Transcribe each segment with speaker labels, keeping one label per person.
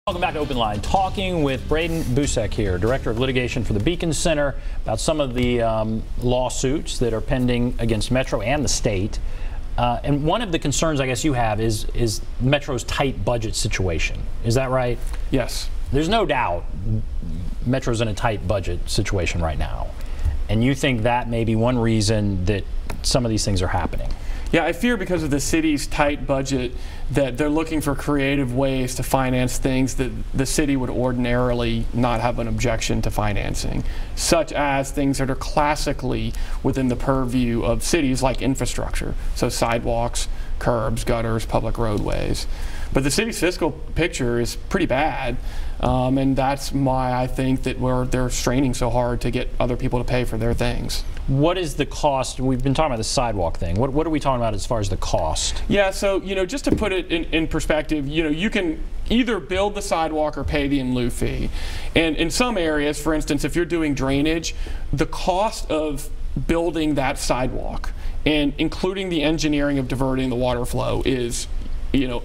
Speaker 1: Welcome back to OpenLine. Talking with Braden Boucek here, Director of Litigation for the Beacon Center, about some of the lawsuits that are pending against Metro and the state. And one of the concerns I guess you have is Metro's tight budget situation. Is that right?
Speaker 2: Yes.
Speaker 1: There's no doubt Metro's in a tight budget situation right now. And you think that may be one reason that some of these things are happening.
Speaker 2: Yeah, I fear because of the city's tight budget that they're looking for creative ways to finance things that the city would ordinarily not have an objection to financing, such as things that are classically within the purview of cities like infrastructure, so sidewalks, curbs, gutters, public roadways. But the city's fiscal picture is pretty bad, and that's why I think that they're straining so hard to get other people to pay for their things.
Speaker 1: What is the cost? We've been talking about the sidewalk thing. What are we talking about as far as the cost?
Speaker 2: Yeah, so just to put it in perspective, you can either build the sidewalk or pay the in lieu fee. And in some areas, for instance, if you're doing drainage, the cost of building that sidewalk and including the engineering of diverting the water flow is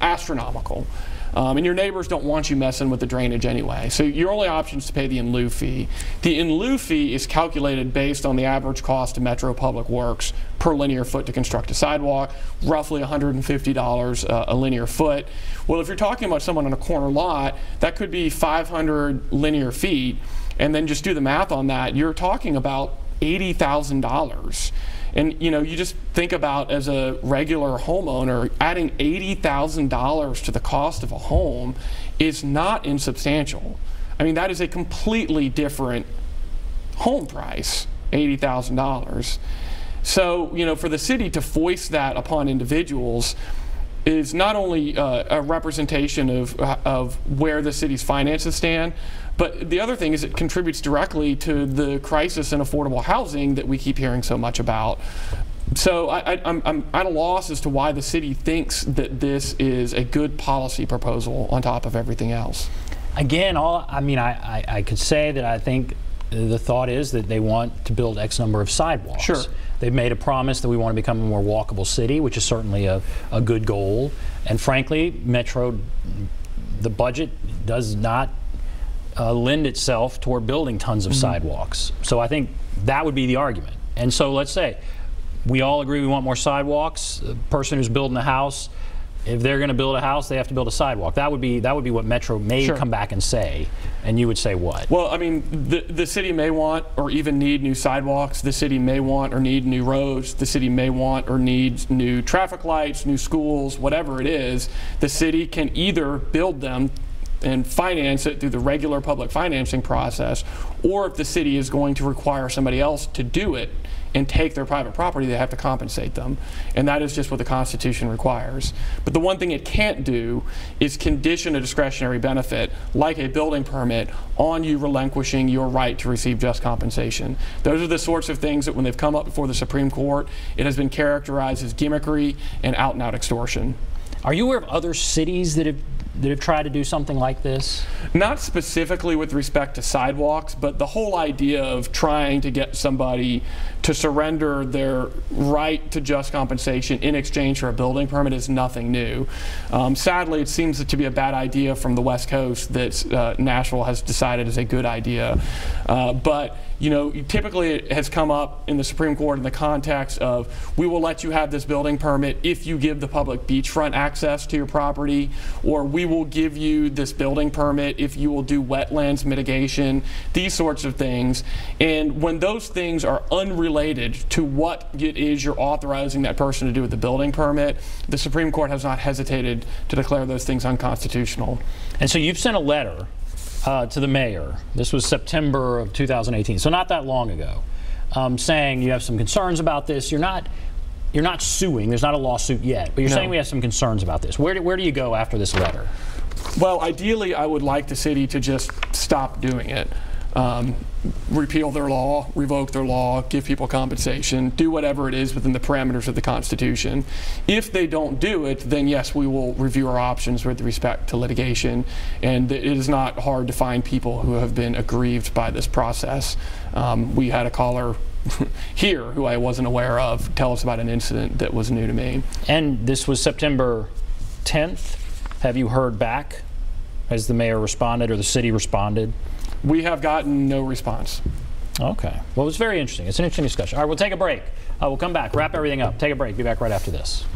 Speaker 2: astronomical. And your neighbors don't want you messing with the drainage anyway. So your only option is to pay the in lieu fee. The in lieu fee is calculated based on the average cost of Metro Public Works per linear foot to construct a sidewalk, roughly $150 a linear foot. Well, if you're talking about someone on a corner lot, that could be 500 linear feet, and then just do the math on that, you're talking about $80,000. And you just think about, as a regular homeowner, adding $80,000 to the cost of a home is not insubstantial. I mean, that is a completely different home price, $80,000. So, for the city to foist that upon individuals is not only a representation of where the city's finances stand, but the other thing is it contributes directly to the crisis in affordable housing that we keep hearing so much about. So I'm at a loss as to why the city thinks that this is a good policy proposal on top of everything else.
Speaker 1: Again, I could say that I think the thought is that they want to build X number of sidewalks.
Speaker 2: Sure.
Speaker 1: They've made a promise that we want to become a more walkable city, which is certainly a good goal. And frankly, Metro, the budget does not lend itself toward building tons of sidewalks. So I think that would be the argument. And so let's say we all agree we want more sidewalks. The person who's building a house, if they're going to build a house, they have to build a sidewalk. That would be what Metro may come back and say. And you would say what?
Speaker 2: Well, I mean, the city may want or even need new sidewalks. The city may want or need new roads. The city may want or need new traffic lights, new schools, whatever it is. The city can either build them and finance it through the regular public financing process, or if the city is going to require somebody else to do it and take their private property, they have to compensate them. And that is just what the Constitution requires. But the one thing it can't do is condition a discretionary benefit, like a building permit, on you relinquishing your right to receive just compensation. Those are the sorts of things that when they've come up before the Supreme Court, it has been characterized as gimmickry and out-and-out extortion.
Speaker 1: Are you aware of other cities that have tried to do something like this?
Speaker 2: Not specifically with respect to sidewalks, but the whole idea of trying to get somebody to surrender their right to just compensation in exchange for a building permit is nothing new. Sadly, it seems to be a bad idea from the West Coast that Nashville has decided is a good idea. But typically it has come up in the Supreme Court in the context of, we will let you have this building permit if you give the public beachfront access to your property, or we will give you this building permit if you will do wetlands mitigation, these sorts of things. And when those things are unrelated to what it is you're authorizing that person to do with the building permit, the Supreme Court has not hesitated to declare those things unconstitutional.
Speaker 1: And so you've sent a letter to the mayor. This was September of 2018, so not that long ago, saying you have some concerns about this. You're not suing. There's not a lawsuit yet, but you're saying we have some concerns about this. Where do you go after this letter?
Speaker 2: Well, ideally, I would like the city to just stop doing it. Repeal their law, revoke their law, give people compensation, do whatever it is within the parameters of the Constitution. If they don't do it, then yes, we will review our options with respect to litigation. And it is not hard to find people who have been aggrieved by this process. We had a caller here, who I wasn't aware of, tell us about an incident that was new to me.
Speaker 1: And this was September 10th. Have you heard back Has the mayor responded or the city responded?
Speaker 2: We have gotten no response.
Speaker 1: Okay. Well, it was very interesting. It's an interesting discussion. All right, we'll take a break. We'll come back, wrap everything up, take a break, be back right after this.